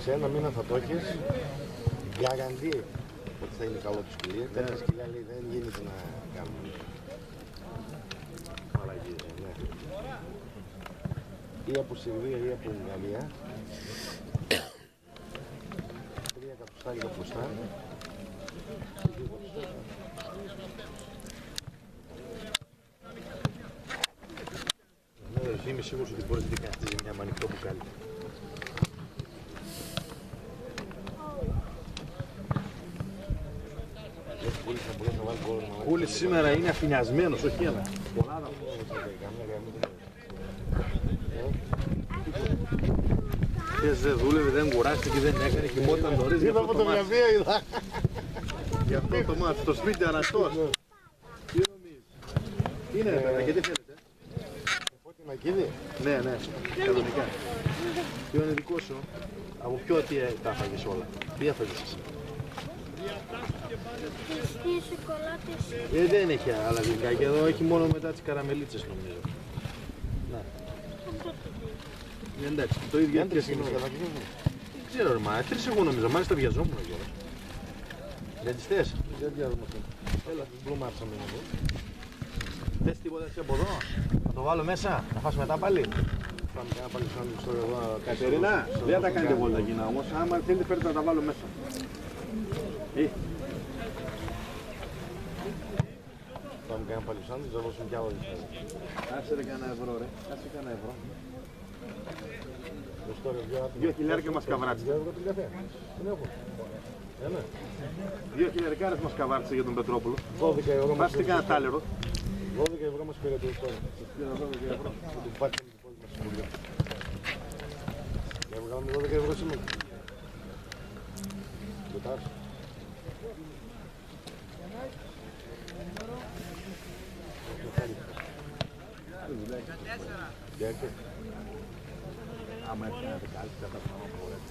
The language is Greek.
Σε ένα μήνα θα το έχεις γκαραντί ότι θα είναι καλό το σκυλί. Τέτοια σκυλιά λέει δεν γίνεται να κάνουμε μαλαγίες. Ναι. Ή από Σερβία ή από Ουγγαρία. 3 εκατοστάρια μπροστά. Ναι, είμαι σίγουρος ότι μπορείς να κάνεις μια με ανοιχτό μπουκάλι. Ο Κούλης σήμερα είναι αφηνιασμένος, όχι ένα. Χθες δεν δούλευε, δεν κουράστηκε, δεν έκανε, κοιμόταν νωρίς. Είδα φωτογραφία, είδα. Γι' αυτό το μάτι, στο σπίτι αναστός. Τι νομίζεις? Τι είναι ρε παιδιά και τι θέλετε? Φώτινα κίδι? Ναι, ναι, κανονικά. Ποιο είναι δικό σου? Από ποιο τι τα έφαγες όλα? Τι έφαγες εσύ? Δεν έχει άλλα γλυκάκια εδώ, έχει μόνο μετά τις καραμελίτσες νομίζω. Να. Εντάξει, το ίδιο είναι και σήμερα. Δεν ξέρω ρε μα, 3 εγώ νομίζω, μάλιστα βιαζόμουν κιόλας. Δεν τις θες? Δεν βιάζομαι αυτό. Έλα, μπλουμάψαμε εδώ. Θες τίποτα εσύ από εδώ? Θα το βάλω μέσα, να φας μετά πάλι. Πάμε και να πάλι στο εδώ. Κατερίνα, δεν θα κάνετε βόλτα γίνα όμως, άμα θέλετε φέρετε να τα βάλω μέσα. Πάμε και ένα πάλι σάντουιτς, θα δώσουμε κι άλλο. Άσε ρε κανένα ευρώ ρε, άσε κανένα ευρώ. 2.000 μας καβράτησε. 2.000 μας καβράτησε για τον Πετρόπουλο. 12 ευρώ μας πήρε. Κάνα τάλερο. 12 ευρώ μας πήρε το ιστορικό. Σας πήρα 12 ευρώ. Θα του πάρει την πόλη μας συμβουλία. Για να βγάλουμε 12 ευρώ σήμερα. Κοιτάς. Άμα έρθει ένα δεκάλυψη, θα τα πούμε από χωρές.